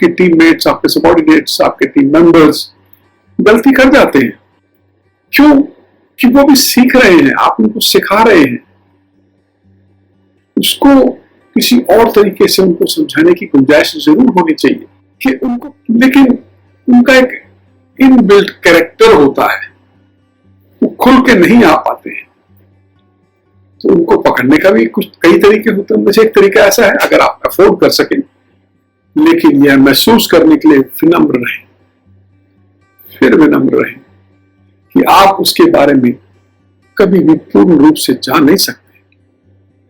आपके टीममेट्स, आपके सबॉर्डिनेट्स, आपके टीम मेंबर्स गलती कर जाते हैं। क्यों? कि वो भी सीख रहे हैं, आप उनको सिखा रहे हैं। उसको किसी और तरीके से उनको समझाने की गुंजाइश जरूर होनी चाहिए कि उनको, लेकिन उनका एक इनबिल्ट कैरेक्टर होता है, वो खुल के नहीं आ पाते हैं। तो उनको पकड़ने का भी कुछ कई तरीके होते हैं। उनमें से एक तरीका ऐसा है, अगर आप अफोर्ड कर सकें, लेकिन यह महसूस करने के लिए विनम्र रहें, फिर विनम्र रहें कि आप उसके बारे में कभी भी पूर्ण रूप से जान नहीं सकते।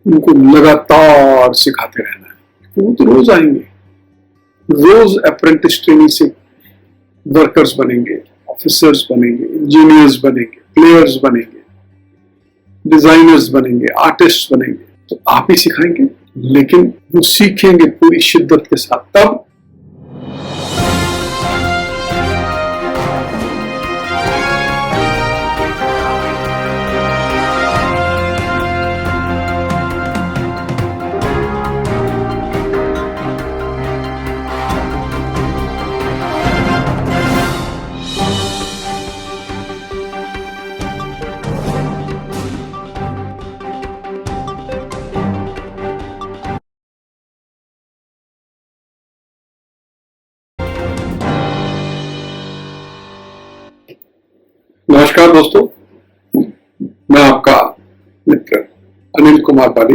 उनको लगातार सिखाते रहना है। वो तो रोज आएंगे, रोज अप्रेंटिस ट्रेनिंग से वर्कर्स बनेंगे, ऑफिसर्स बनेंगे, इंजीनियर्स बनेंगे, प्लेयर्स बनेंगे, डिजाइनर्स बनेंगे, आर्टिस्ट बनेंगे। तो आप ही सिखाएंगे, लेकिन वो सीखेंगे पूरी शिद्दत के साथ तब। नमस्कार दोस्तों, मैं आपका मित्र अनिल कुमार बाली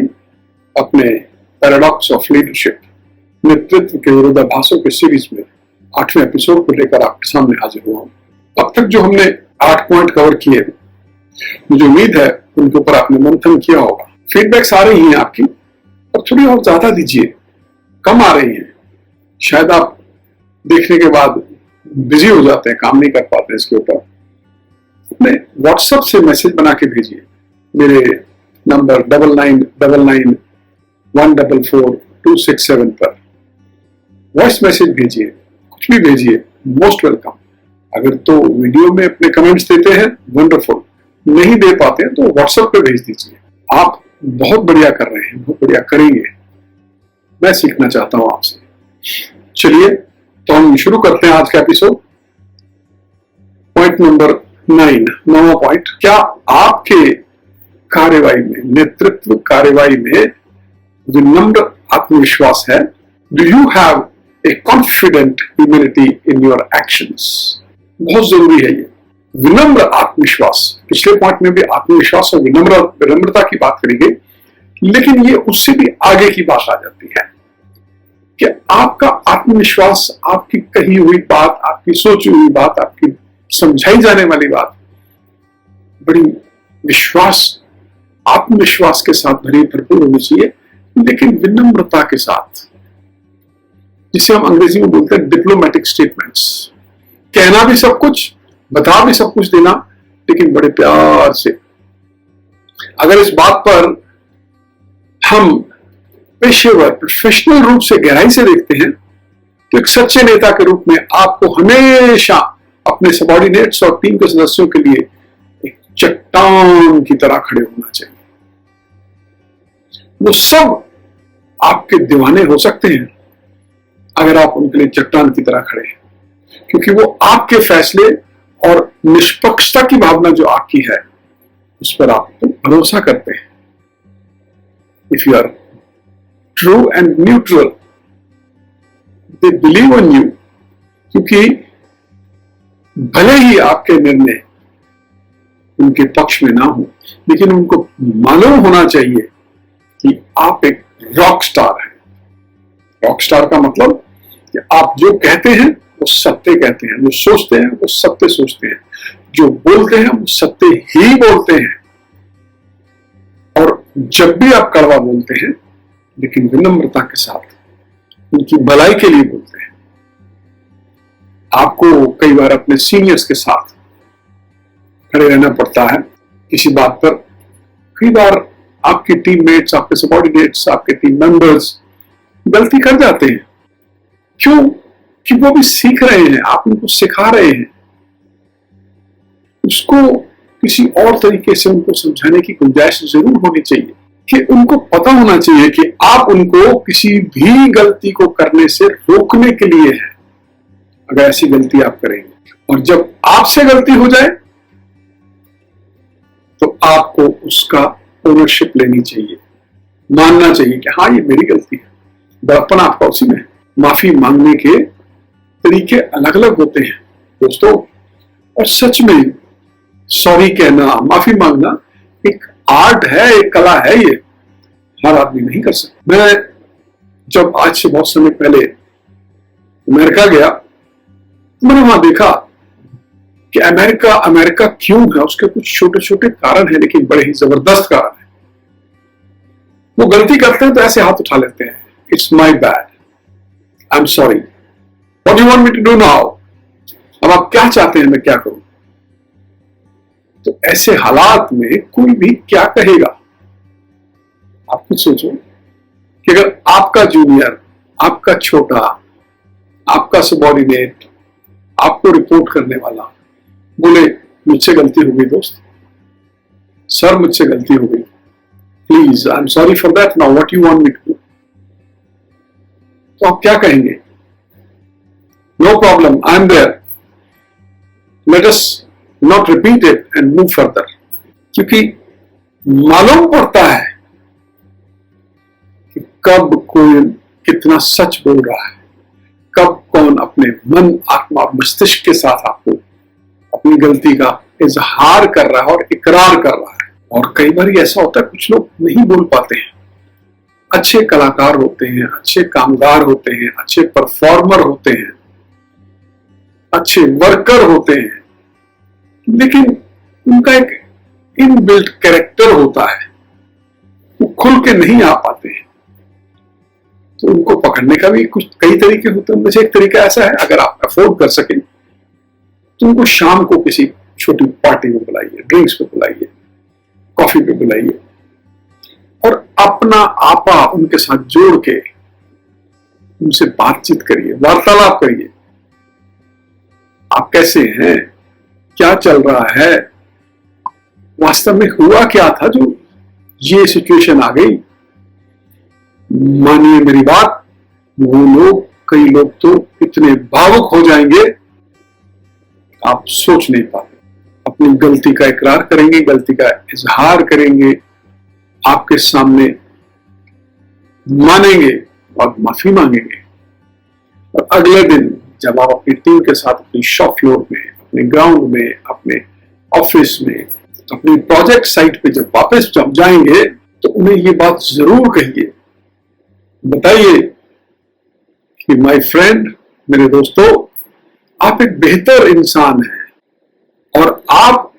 अपने पैराडॉक्स ऑफ लीडरशिप नेतृत्व के विरोधाभासों के सीरीज में 8वें एपिसोड को लेकर आपके सामने हाजिर हुआ हूं। अब तक जो हमने 8 पॉइंट कवर किए, मुझे उम्मीद है उनके ऊपर आपने मंथन किया होगा। फीडबैक्स आ रही हैं आपकी, और थोड़ी और ज्यादा दीजिए, कम आ रही हैं। शायद आप देखने के बाद बिजी हो जाते हैं, काम नहीं कर पाते इसके ऊपर। अपने व्हाट्सएप से मैसेज बना के भेजिए मेरे नंबर 9999144267 पर। वॉइस मैसेज भेजिए, कुछ भी भेजिए, मोस्ट वेलकम। अगर तो वीडियो में अपने कमेंट्स देते हैं, वंडरफुल। नहीं दे पाते हैं तो व्हाट्सएप पे भेज दीजिए। आप बहुत बढ़िया कर रहे हैं, बहुत बढ़िया करेंगे। मैं सीखना चाहता हूं आपसे। चलिए तो हम शुरू करते हैं आज का एपिसोड। पॉइंट नंबर 9, 9वां पॉइंट। क्या आपके कार्यवाही में, नेतृत्व कार्यवाही में विनम्र आत्मविश्वास है? Do you have a confident humility in your actions? बहुत जरूरी है ये विनम्र आत्मविश्वास। पिछले पॉइंट में भी आत्मविश्वास और विनम्रता की बात करी गई, लेकिन ये उससे भी आगे की बात आ जाती है कि आपका आत्मविश्वास, आपकी कही हुई बात, आपकी सोची हुई बात, आपकी समझाई जाने वाली बात बड़ी विश्वास, आत्मविश्वास के साथ भरी भरपूर होनी चाहिए, लेकिन विनम्रता के साथ, जिसे हम अंग्रेजी में बोलते हैं डिप्लोमेटिक स्टेटमेंट्स। कहना भी सब कुछ, बता भी सब कुछ देना, लेकिन बड़े प्यार से। अगर इस बात पर हम पेशेवर, प्रोफेशनल रूप से गहराई से देखते हैं, तो एक सच्चे नेता के रूप में आपको हमेशा अपने सबॉर्डिनेट्स और टीम के सदस्यों के लिए एक चट्टान की तरह खड़े होना चाहिए। वो सब आपके दीवाने हो सकते हैं अगर आप उनके लिए चट्टान की तरह खड़े हैं, क्योंकि वो आपके फैसले और निष्पक्षता की भावना जो आपकी है, उस पर आप भरोसा करते हैं। If you are true and neutral, they believe in you, क्योंकि भले ही आपके निर्णय उनके पक्ष में ना हो, लेकिन उनको मालूम होना चाहिए कि आप एक रॉक स्टार हैं। रॉक स्टार का मतलब कि आप जो कहते हैं वो सत्य कहते हैं, जो सोचते हैं वो सत्य सोचते हैं, जो बोलते हैं वो सत्य ही बोलते हैं। और जब भी आप कड़वा बोलते हैं, लेकिन विनम्रता के साथ उनकी भलाई के लिए बोलते हैं। आपको कई बार अपने सीनियर्स के साथ खड़े रहना पड़ता है किसी बात पर। कई बार आपके टीममेट्स, आपके सबॉर्डिनेट्स, आपके टीम मेंबर्स गलती कर जाते हैं। क्यों? कि वो भी सीख रहे हैं, आप उनको सिखा रहे हैं। उसको किसी और तरीके से उनको समझाने की गुंजाइश जरूर होनी चाहिए कि उनको पता होना चाहिए कि आप उनको किसी भी गलती को करने से रोकने के लिए है। अगर ऐसी गलती आप करेंगे और जब आपसे गलती हो जाए तो आपको उसका ओनरशिप लेनी चाहिए, मानना चाहिए कि हाँ ये मेरी गलती है। बड़प्पन आपका उसी में। माफी मांगने के तरीके अलग अलग होते हैं दोस्तों, और सच में सॉरी कहना, माफी मांगना एक आर्ट है, एक कला है। ये हर आदमी नहीं कर सकता। मैं जब आज से बहुत समय पहले अमेरिका गया, मैंने वहां देखा कि अमेरिका क्यों है। उसके कुछ छोटे छोटे कारण हैं, लेकिन बड़े ही जबरदस्त कारण है। वो गलती करते हैं तो ऐसे हाथ उठा लेते हैं, it's my bad, I am sorry, what you want me to do now. अब आप क्या चाहते हैं मैं क्या करूं। तो ऐसे हालात में कोई भी क्या कहेगा। आप खुद सोचो कि अगर आपका जूनियर, आपका छोटा, आपका सबॉर्डिनेट आपको रिपोर्ट करने वाला बोले मुझसे गलती हो गई दोस्त, सर मुझसे गलती हो गई, please I am sorry for that, now what you want me to do. तो आप क्या कहेंगे? No problem, I am there, let us not repeat it and move further. क्योंकि मालूम पड़ता है कि कब कोई कितना सच बोल रहा है, कब कौन अपने मन, आत्मा और मस्तिष्क के साथ आपको अपनी गलती का इजहार कर रहा है और इकरार कर रहा है। और कई बार ऐसा होता है कुछ लोग नहीं बोल पाते हैं, अच्छे कलाकार होते हैं, अच्छे कामगार होते हैं, अच्छे परफॉर्मर होते हैं, अच्छे वर्कर होते हैं, लेकिन उनका एक इनबिल्ट कैरेक्टर होता है, वो खुल के नहीं आ पाते हैं। तो उनको पकड़ने का भी कुछ कई तरीके होते हैं। उनमें से एक तरीका ऐसा है, अगर आप अफोर्ड कर सकें तो उनको शाम को किसी छोटी पार्टी में बुलाइए, ड्रिंक्स पे बुलाइए, कॉफी पे बुलाइए और अपना आपा उनके साथ जोड़ के उनसे बातचीत करिए, वार्तालाप करिए। आप कैसे हैं, क्या चल रहा है, वास्तव में हुआ क्या था जो ये सिचुएशन आ गई। मानिए मेरी बात, वो लोग, कई लोग तो इतने भावुक हो जाएंगे आप सोच नहीं पाते। अपनी गलती का इकरार करेंगे, गलती का इजहार करेंगे, आपके सामने मानेंगे और माफी मांगेंगे। और अगले दिन जब आप अपनी टीम के साथ अपनी शॉप फ्लोर में, अपने ग्राउंड में, अपने ऑफिस में, अपनी प्रोजेक्ट साइट पे जब वापस जब जाएंगे तो उन्हें ये बात जरूर कहिए, बताइए कि माय फ्रेंड, मेरे दोस्तों, आप एक बेहतर इंसान हैं और आप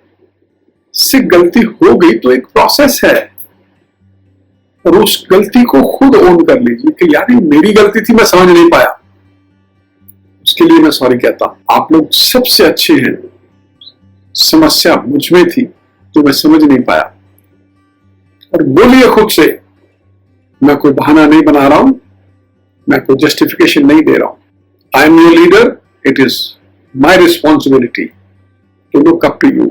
से गलती हो गई तो एक प्रोसेस है और उस गलती को खुद ओन कर लीजिए कि यार ये मेरी गलती थी, मैं समझ नहीं पाया, उसके लिए मैं सॉरी कहता हूं। आप लोग सबसे अच्छे हैं, समस्या मुझ में थी तो मैं समझ नहीं पाया। और बोलिए खुद से, मैं कोई बहाना नहीं बना रहा हूं, मैं कोई जस्टिफिकेशन नहीं दे रहा हूं। I am your leader, it is my responsibility to look up to you,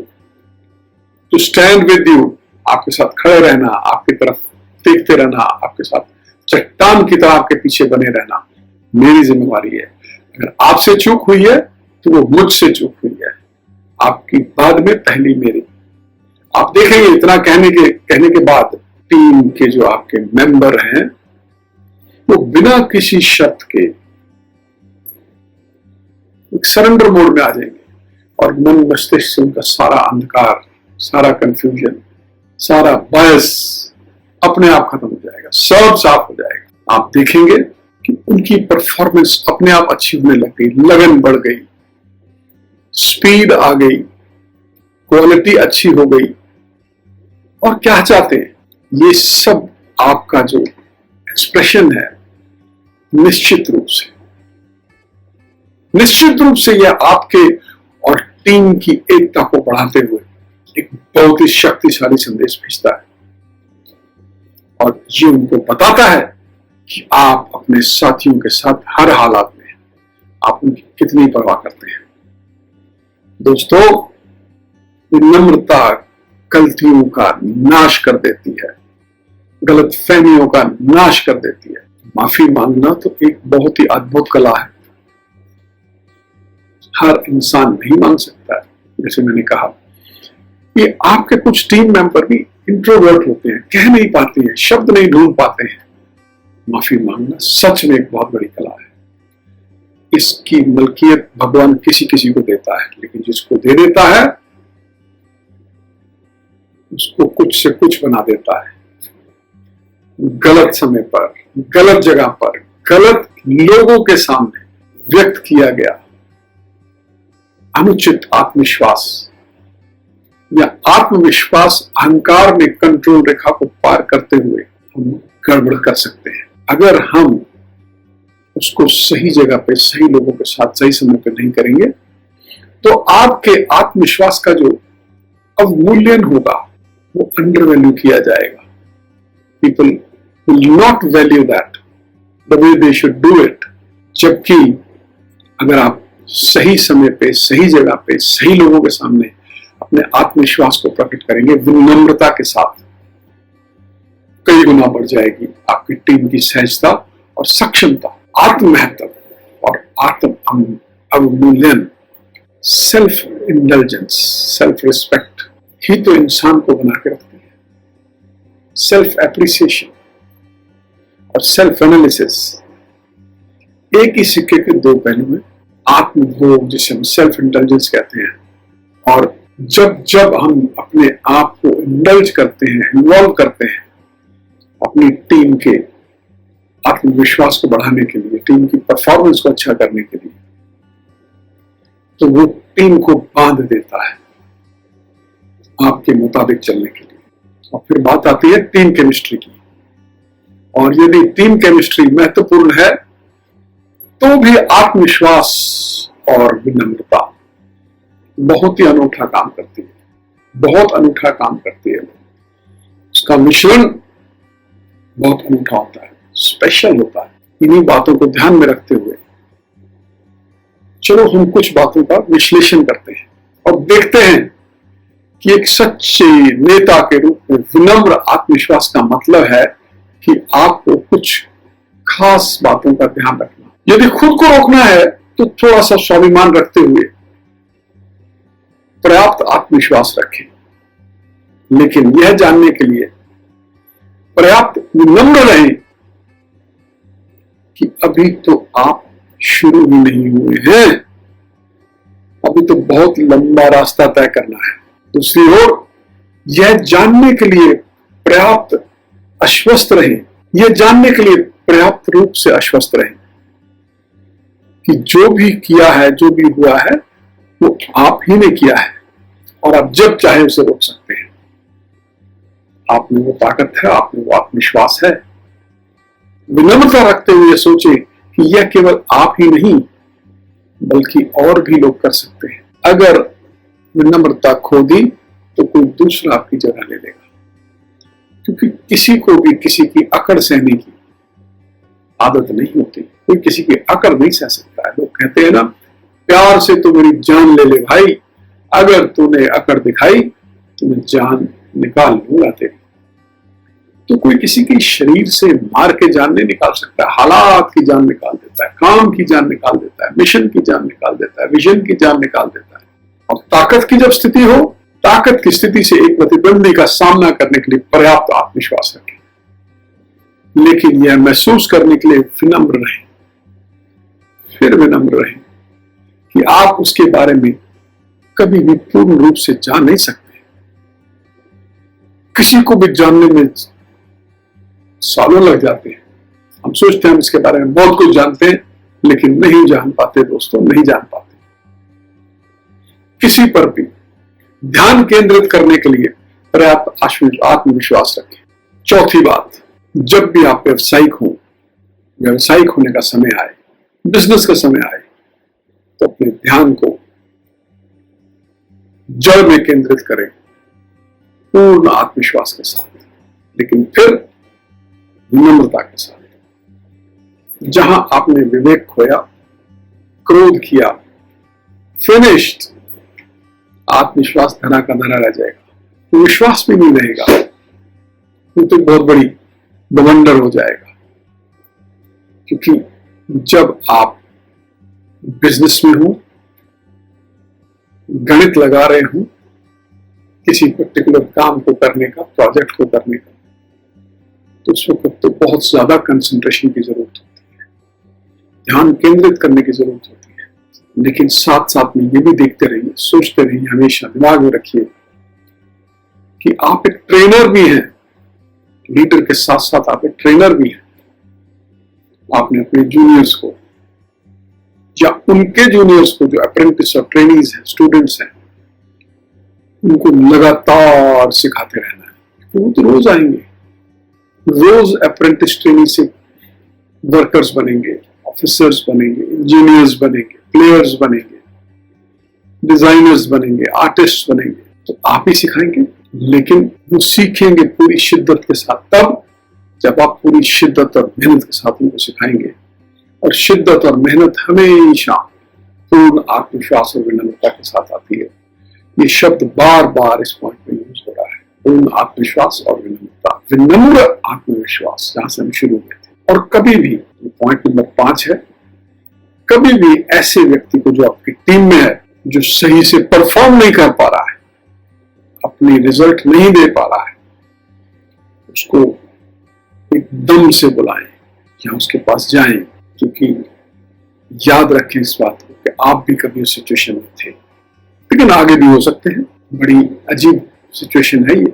to stand with you, आपके साथ खड़े रहना, आपकी तरफ देखते रहना, आपके साथ चट्टान की तरह आपके पीछे बने रहना मेरी जिम्मेवारी है। अगर आपसे चूक हुई है तो वो मुझसे चूक हुई है, आपकी बाद में पहली मेरी। आप देखेंगे इतना कहने के बाद टीम के जो आपके मेंबर हैं वो बिना किसी शर्त के एक सरेंडर मोड में आ जाएंगे और मन मस्तिष्क से उनका सारा अंधकार, सारा कंफ्यूजन, सारा बहस अपने आप खत्म हो जाएगा, सब साफ हो जाएगा। आप देखेंगे कि उनकी परफॉर्मेंस अपने आप अच्छी होने लग गई, लगन बढ़ गई, स्पीड आ गई, क्वालिटी अच्छी हो गई। और क्या चाहते हैं, ये सब आपका जो एक्सप्रेशन है निश्चित रूप से यह आपके और टीम की एकता को बढ़ाते हुए एक बहुत ही शक्तिशाली संदेश भेजता है और ये उनको बताता है कि आप अपने साथियों के साथ हर हालात में आप उनकी कितनी परवाह करते हैं। दोस्तों, विनम्रता गलतियों का नाश कर देती है। गलत फहमियों का नाश कर देती है। माफी मांगना तो एक बहुत ही अद्भुत कला है, हर इंसान नहीं मांग सकता है। जैसे मैंने कहा कि आपके कुछ टीम मेंबर भी इंट्रोवर्ट होते हैं, कह नहीं पाते हैं, शब्द नहीं ढूंढ पाते हैं। माफी मांगना सच में एक बहुत बड़ी कला है। इसकी मलकियत भगवान किसी किसी को देता है, लेकिन जिसको दे देता है उसको कुछ से कुछ बना देता है। गलत समय पर, गलत जगह पर, गलत लोगों के सामने व्यक्त किया गया अनुचित आत्मविश्वास या आत्मविश्वास अहंकार में कंट्रोल रेखा को पार करते हुए हम गड़बड़ कर सकते हैं। अगर हम उसको सही जगह पे, सही लोगों के साथ, सही समय पे नहीं करेंगे तो आपके आत्मविश्वास का जो अवमूल्यन होगा वो अंडर वैल्यू किया जाएगा। People will not value that the way they should do it. जबकि अगर आप सही समय पे, सही जगह पे, सही लोगों के सामने अपने आत्मविश्वास को प्रकट करेंगे विनम्रता के साथ, कई गुना बढ़ जाएगी आपकी टीम की सहजता और सक्षमता। आत्म महत्व और आत्म अवमूल्यन, सेल्फ इंडल्जेंस, सेल्फ रिस्पेक्ट ही तो इंसान को बना के रखती है। सेल्फ एप्रिसिएशन और सेल्फ एनालिसिस एक ही सिक्के के दो पहलू हैं। आत्मभोग जिसे हम सेल्फ इंटेलिजेंस कहते हैं, और जब जब हम अपने आप को इंडल्ज करते हैं, इन्वॉल्व करते हैं अपनी टीम के आत्मविश्वास को बढ़ाने के लिए, टीम की परफॉर्मेंस को अच्छा करने के लिए, तो वो टीम को बांध देता है आपके मुताबिक चलने के लिए। और फिर बात आती है टीम केमिस्ट्री की, और यदि टीम केमिस्ट्री महत्वपूर्ण है तो भी आत्मविश्वास और विनम्रता बहुत ही अनूठा काम करती है, बहुत अनूठा काम करती है। उसका मिश्रण बहुत अनूठा होता है, स्पेशल होता है। इन्हीं बातों को ध्यान में रखते हुए चलो हम कुछ बातों का विश्लेषण करते हैं और देखते हैं कि एक सच्चे नेता के रूप में विनम्र आत्मविश्वास का मतलब है कि आपको कुछ खास बातों का ध्यान रखना। यदि खुद को रोकना है तो थोड़ा सा स्वाभिमान रखते हुए पर्याप्त आत्मविश्वास रखें, लेकिन यह जानने के लिए पर्याप्त विनम्र रहें कि अभी तो आप शुरू ही नहीं हुए हैं, अभी तो बहुत लंबा रास्ता तय करना है। दूसरी ओर यह जानने के लिए पर्याप्त आश्वस्त रहें, यह जानने के लिए पर्याप्त रूप से आश्वस्त रहें कि जो भी किया है, जो भी हुआ है, वो आप ही ने किया है और आप जब चाहे उसे रोक सकते हैं। आप में वो ताकत है, आप में वो आत्मविश्वास है। विनम्रता रखते हुए सोचें कि यह केवल आप ही नहीं बल्कि और भी लोग कर सकते हैं। अगर विनम्रता खो दी तो कोई दूसरा आपकी जगह ले लेगा, क्योंकि किसी को भी किसी की अकड़ सहने की आदत नहीं होती। कोई किसी की अकड़ नहीं सह सकता है। लोग कहते हैं ना, प्यार से तो मेरी जान ले ले भाई, अगर तूने अकड़ दिखाई तो मैं जान निकाल लूंगा तेरी। तो कोई किसी के शरीर से मार के जान नहीं निकाल सकता, हालात की जान निकाल देता है, काम की जान निकाल देता है, मिशन की जान निकाल देता है, विजन की जान निकाल देता है। और ताकत की जब स्थिति हो, ताकत की स्थिति से एक प्रतिद्वंदी का सामना करने के लिए पर्याप्त आत्मविश्वास रखें, लेकिन यह महसूस करने के लिए विनम्र रहें, फिर विनम्र रहें कि आप उसके बारे में कभी भी पूर्ण रूप से जान नहीं सकते। किसी को भी जानने में सालों लग जाते हैं। हम सोचते हैं हम इसके बारे में बहुत कुछ जानते हैं, लेकिन नहीं जान पाते दोस्तों, नहीं जान पाते। किसी पर भी ध्यान केंद्रित करने के लिए पर्याप्त आत्मविश्वास रखें। चौथी बात, जब भी आप व्यावसायिक होने का समय आए, बिजनेस का समय आए, तो अपने ध्यान को जड़ में केंद्रित करें पूर्ण आत्मविश्वास के साथ, लेकिन फिर विनम्रता के साथ। जहां आपने विवेक खोया, क्रोध किया, फिनिश्ड, आत्मविश्वास धरा का धरा रह जाएगा, तो विश्वास भी नहीं रहेगा। तो बहुत बड़ी बवंडर हो जाएगा। क्योंकि जब आप बिजनेस में हो, गणित लगा रहे हो किसी पर्टिकुलर काम को करने का, प्रोजेक्ट को करने का, तो उस वक्त तो बहुत ज्यादा कंसंट्रेशन की जरूरत होती है, ध्यान केंद्रित करने की जरूरत होती है। लेकिन साथ साथ में ये भी देखते रहिए, सोचते रहिए, हमेशा दिमाग में रखिए कि आप एक ट्रेनर भी हैं, लीडर के साथ साथ आप एक ट्रेनर भी हैं। आपने अपने जूनियर्स को या उनके जूनियर्स को, जो अप्रेंटिस और ट्रेनीज हैं, स्टूडेंट्स हैं, उनको लगातार सिखाते रहना है। वो तो रोज आएंगे, रोज अप्रेंटिस ट्रेनी से वर्कर्स बनेंगे, ऑफिसर्स बनेंगे, इंजीनियर्स बनेंगे, प्लेयर्स बनेंगे, डिजाइनर्स बनेंगे, आर्टिस्ट बनेंगे। तो आप ही सिखाएंगे, लेकिन वो सीखेंगे पूरी शिद्दत के साथ तब जब आप पूरी शिद्दत और मेहनत के साथ उनको सिखाएंगे। और शिद्दत और मेहनत हमेशा पूर्ण आत्मविश्वास और विनम्रता के साथ आती है। ये शब्द बार बार इस पॉइंट में यूज हो रहा है, पूर्ण आत्मविश्वास और विनम्रता, विनम्र आत्मविश्वास, जहां से हम शुरू हुए थे। और कभी भी, पॉइंट नंबर 5 है, कभी भी ऐसे व्यक्ति को जो आपकी टीम में है, जो सही से परफॉर्म नहीं कर पा रहा है, अपनी रिजल्ट नहीं दे पा रहा है, उसको एकदम से बुलाएं या उसके पास जाएं। क्योंकि याद रखें इस बात को कि आप भी कभी उस सिचुएशन में थे, लेकिन आगे भी हो सकते हैं। बड़ी अजीब सिचुएशन है ये,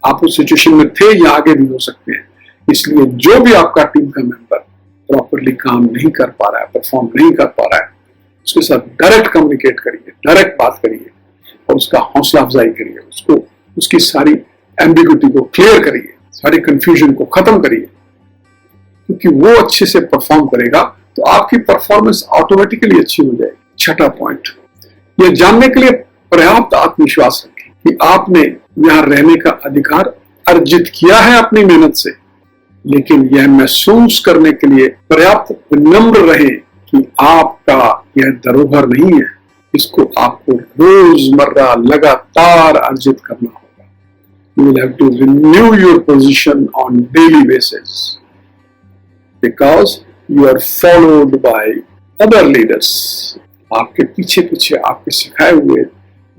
आप उस सिचुएशन में थे या आगे भी हो सकते हैं। इसलिए जो भी आपका टीम का मेंबर प्रॉपरली काम नहीं कर पा रहा है, परफॉर्म नहीं कर पा रहा है, उसके साथ डायरेक्ट कम्युनिकेट करिए, डायरेक्ट बात करिए और उसका हौसला अफजाई करिए, उसको, उसकी सारी एम्बिग्यूटी को क्लियर करिए, सारी कंफ्यूजन को खत्म करिए। क्योंकि वो अच्छे से परफॉर्म करेगा तो आपकी परफॉर्मेंस ऑटोमेटिकली अच्छी हो जाएगी। छठा पॉइंट, यह जानने के लिए पर्याप्त आत्मविश्वास रखें कि आपने यहां रहने का अधिकार अर्जित किया है अपनी मेहनत से, लेकिन यह महसूस करने के लिए पर्याप्त विनम्र रहे कि आपका यह धरोहर नहीं है, इसको आपको रोजमर्रा लगातार अर्जित करना होगा। You will have to renew your position on daily basis because you are followed by other leaders. आपके पीछे पीछे आपके सिखाए हुए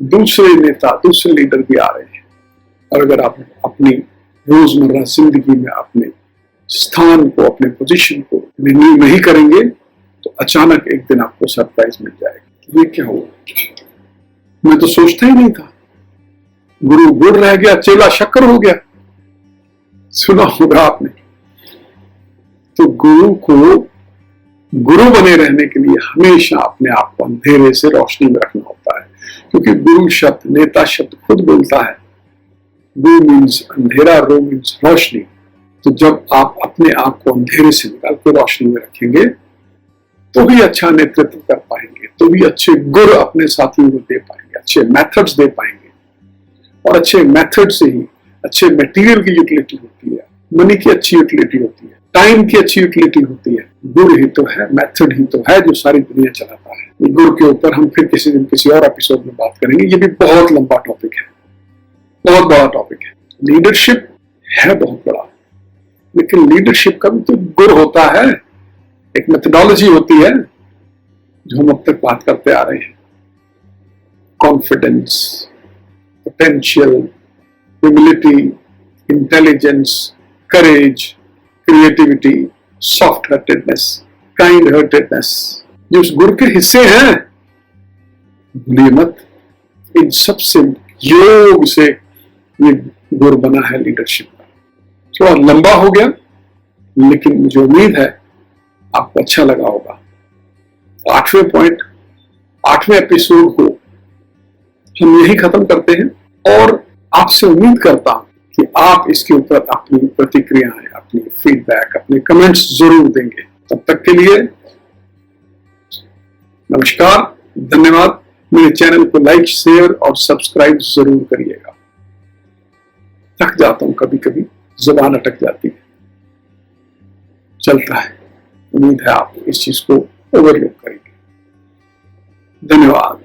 दूसरे नेता, दूसरे लीडर भी आ रहे हैं। और अगर आप अपनी रोजमर्रा जिंदगी में अपने स्थान को, अपने पोजीशन को रिन्यू नहीं करेंगे तो अचानक एक दिन आपको सरप्राइज मिल जाएगा। ये क्या हुआ, मैं तो सोचता ही नहीं था, गुरु गुड़ रह गया, चेला शक्कर हो गया। सुना होगा आपने। तो गुरु को गुरु बने रहने के लिए हमेशा अपने आप को अंधेरे से रोशनी में रखना होता है, क्योंकि गुरु शब्द, नेता शब्द खुद बोलता है, गुरु मीन्स अंधेरा, रो मीन्स रोशनी। तो जब आप अपने आप को अंधेरे से निकाल के रोशनी में रखेंगे तो भी अच्छा नेतृत्व कर पाएंगे, तो भी अच्छे गुर अपने साथियों को दे पाएंगे, अच्छे मेथड्स दे पाएंगे। और अच्छे मेथड से ही अच्छे मटेरियल की यूटिलिटी होती है, मनी की अच्छी यूटिलिटी होती है, टाइम की अच्छी यूटिलिटी होती है। गुर ही तो है, मेथड ही तो है जो सारी दुनिया चलाता है। गुर के ऊपर हम फिर किसी दिन किसी और एपिसोड में बात करेंगे, ये भी बहुत लंबा टॉपिक है, बहुत बड़ा टॉपिक है। लीडरशिप है बहुत बड़ा, लेकिन लीडरशिप का भी तो गुर होता है, एक मेथडोलॉजी होती है जो हम अब तक बात करते आ रहे हैं। Confidence, potential, humility, intelligence, courage, creativity, soft heartedness, kind heartedness, जो उस गुर के हिस्से हैं, भूलिए मत। इन सबसे योग से ये गुर बना है लीडरशिप का। थोड़ा लंबा हो गया, लेकिन मुझे उम्मीद है आपको अच्छा लगा होगा। 8वें पॉइंट, 8वें एपिसोड को हम यही खत्म करते हैं और आपसे उम्मीद करता हूं कि आप इसके ऊपर अपनी प्रतिक्रियाएं, अपनी फीडबैक, अपने कमेंट्स जरूर देंगे। तब तक के लिए नमस्कार, धन्यवाद। मेरे चैनल को लाइक, शेयर और सब्सक्राइब जरूर करिएगा। थक जाता हूं कभी कभी, जुबान अटक जाती है, चलता है। उम्मीद है आप इस चीज को ओवरलुक करेंगे। धन्यवाद।